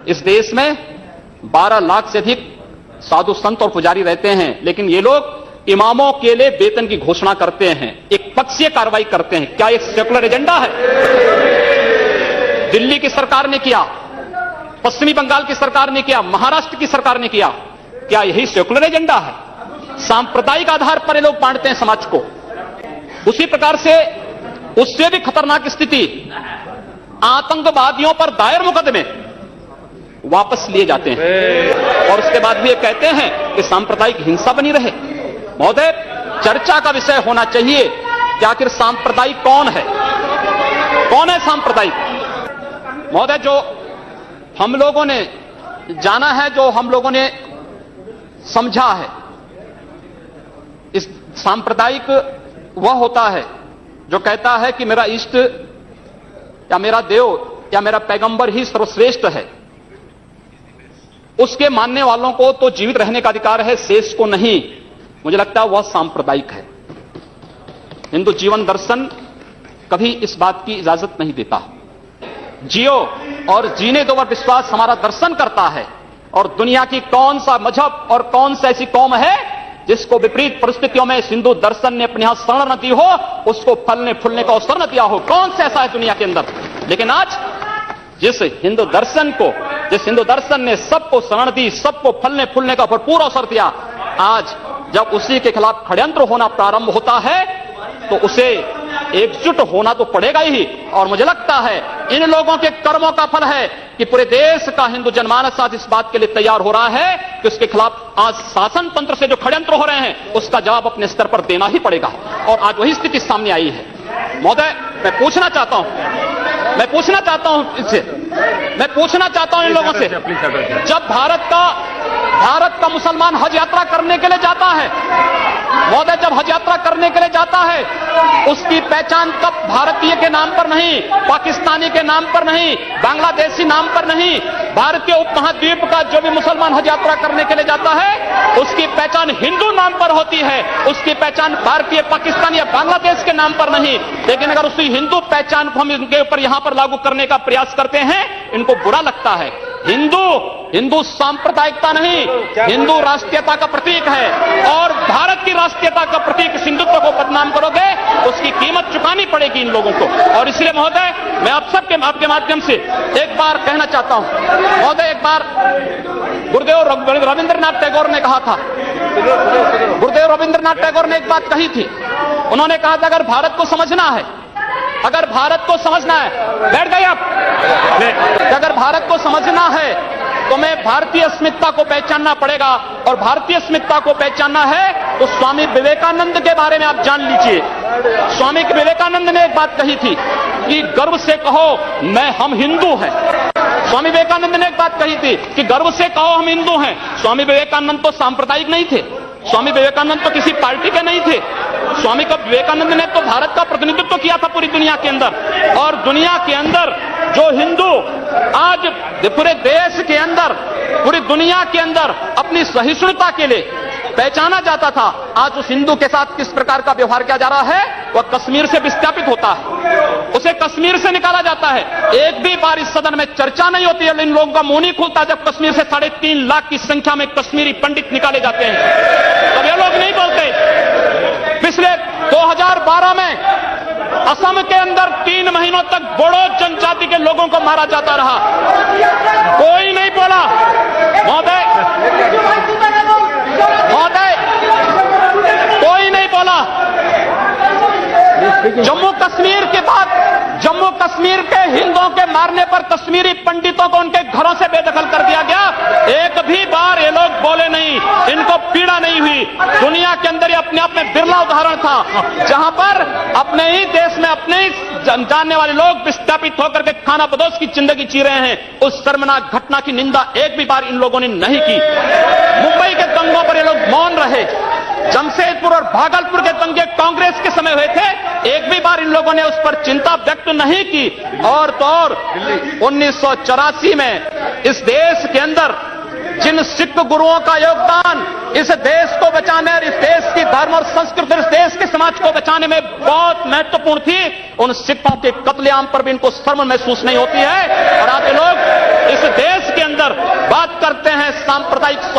इस देश में 12 लाख से अधिक साधु संत और पुजारी रहते हैं, लेकिन ये लोग इमामों के लिए वेतन की घोषणा करते हैं, एक पक्षीय कार्रवाई करते हैं। क्या एक सेकुलर एजेंडा है? दिल्ली की सरकार ने किया, पश्चिमी बंगाल की सरकार ने किया, महाराष्ट्र की सरकार ने किया। क्या यही सेकुलर एजेंडा है? सांप्रदायिक आधार पर ये लोग बांटते हैं समाज को। उसी प्रकार से उससे भी खतरनाक स्थिति, आतंकवादियों पर दायर मुकदमे वापस लिए जाते हैं और उसके बाद भी ये कहते हैं कि सांप्रदायिक हिंसा बनी रहे। महोदय, चर्चा का विषय होना चाहिए कि आखिर सांप्रदायिक कौन है, कौन है सांप्रदायिक? महोदय, जो हम लोगों ने जाना है, जो हम लोगों ने समझा है, इस सांप्रदायिक वह होता है जो कहता है कि मेरा इष्ट या मेरा देव या मेरा पैगंबर ही सर्वश्रेष्ठ है। उसके मानने वालों को तो जीवित रहने का अधिकार है, शेष को नहीं। मुझे लगता है वह सांप्रदायिक है। हिंदू जीवन दर्शन कभी इस बात की इजाजत नहीं देता। जियो और जीने दो पर विश्वास हमारा दर्शन करता है। और दुनिया की कौन सा मजहब और कौन सा ऐसी कौम है जिसको विपरीत परिस्थितियों में हिंदू दर्शन ने अपने यहां शरण न दी हो, उसको फलने फूलने का अवसर न दिया हो? कौन सा ऐसा है दुनिया के अंदर? लेकिन आज जिस हिंदू दर्शन ने सबको शरण दी, सबको फलने फूलने का भरपूर अवसर दिया, आज जब उसी के खिलाफ षड्यंत्र होना प्रारंभ होता है तो उसे एकजुट होना तो पड़ेगा ही। और मुझे लगता है इन लोगों के कर्मों का फल है कि पूरे देश का हिंदू जनमानस आज इस बात के लिए तैयार हो रहा है कि उसके खिलाफ आज शासन तंत्र से जो षड्यंत्र हो रहे हैं उसका जवाब अपने स्तर पर देना ही पड़ेगा। और आज वही स्थिति सामने आई है। महोदय, मैं पूछना चाहता हूं इन लोगों से, जब भारत का मुसलमान हज यात्रा करने के लिए जाता है, महोदय, जब हज यात्रा करने के लिए जाता है, उसकी पहचान कब भारतीय के नाम पर नहीं, पाकिस्तानी के नाम पर नहीं, बांग्लादेशी नाम पर नहीं, भारतीय उपमहाद्वीप का जो भी मुसलमान हज यात्रा करने के लिए जाता है उसकी पहचान हिंदू नाम पर होती है, उसकी पहचान भारतीय, पाकिस्तानी या बांग्लादेश के नाम पर नहीं। लेकिन अगर उसी हिंदू पहचान को हम इनके ऊपर यहां पर लागू करने का प्रयास करते हैं, इनको बुरा लगता है। हिंदू सांप्रदायिकता नहीं, हिंदू राष्ट्रीयता का प्रतीक है। और भारत की राष्ट्रीयता का प्रतीक हिंदुत्व को बदनाम करोगे, उसकी कीमत चुकानी पड़ेगी इन लोगों को। और इसलिए महोदय, मैं आप सबके आपके माध्यम से एक बार कहना चाहता हूं। महोदय, एक बार गुरुदेव रविंद्रनाथ टैगोर ने कहा था, गुरुदेव रविंद्रनाथ टैगोर ने एक बात कही थी। उन्होंने कहा था, अगर भारत को समझना है, बैठ गए आप, अगर भारत को समझना है तो मैं भारतीय अस्मिता को पहचानना पड़ेगा। और भारतीय अस्मिता को पहचानना है तो स्वामी विवेकानंद के बारे में आप जान लीजिए। स्वामी विवेकानंद ने एक बात कही थी कि गर्व से कहो हम हिंदू हैं। स्वामी विवेकानंद ने एक बात कही थी कि गर्व से कहो हम हिंदू हैं। स्वामी विवेकानंद तो सांप्रदायिक नहीं थे, स्वामी विवेकानंद तो किसी पार्टी के नहीं थे। स्वामी विवेकानंद ने तो भारत का प्रतिनिधित्व किया था पूरी दुनिया के अंदर। और दुनिया के अंदर जो हिंदू आज पूरे देश के अंदर, पूरी दुनिया के अंदर अपनी सहिष्णुता के लिए पहचाना जाता था, आज उस हिंदू के साथ किस प्रकार का व्यवहार किया जा रहा है, वह कश्मीर से विस्थापित होता है, उसे कश्मीर से निकाला जाता है। एक भी बार इस सदन में चर्चा नहीं होती है, इन लोगों का मुंह नहीं खुलता जब कश्मीर से 3.5 लाख की संख्या में कश्मीरी पंडित निकाले जाते हैं, तब ये लोग नहीं बोलते। पिछले 2012 में असम के अंदर 3 महीनों तक बोडो जनजाति के लोगों को मारा जाता रहा, कोई नहीं बोला। महोदय, कोई नहीं बोला। जम्मू कश्मीर के बाद जम्मू कश्मीर के हिंदुओं के मारने पर कश्मीरी पंडितों को उनके घरों से बेदखल कर दिया गया, एक भी बार ये लोग बोले नहीं, इनको पीड़ा नहीं हुई। दुनिया के अंदर ये अपने आप में बिरला उदाहरण था जहां पर अपने ही देश में अपने ही जानने वाले लोग विस्थापित होकर के खाना बदोश की जिंदगी जी रहे हैं। उस शर्मनाक घटना की निंदा एक भी बार इन लोगों ने नहीं की। मुंबई के दंगों पर ये लोग मौन रहे। जमशेदपुर और भागलपुर के दंगे कांग्रेस के समय हुए थे, एक भी बार इन लोगों ने उस पर चिंता व्यक्त नहीं की। और तो और 1984 में इस देश के अंदर जिन सिख गुरुओं का योगदान इस देश को बचाने और इस देश की धर्म और संस्कृति, इस देश के समाज को बचाने में बहुत महत्वपूर्ण थी, उन सिखों के कत्लेआम पर भी इनको शर्म महसूस नहीं होती है। और आज लोग इस देश के अंदर करते हैं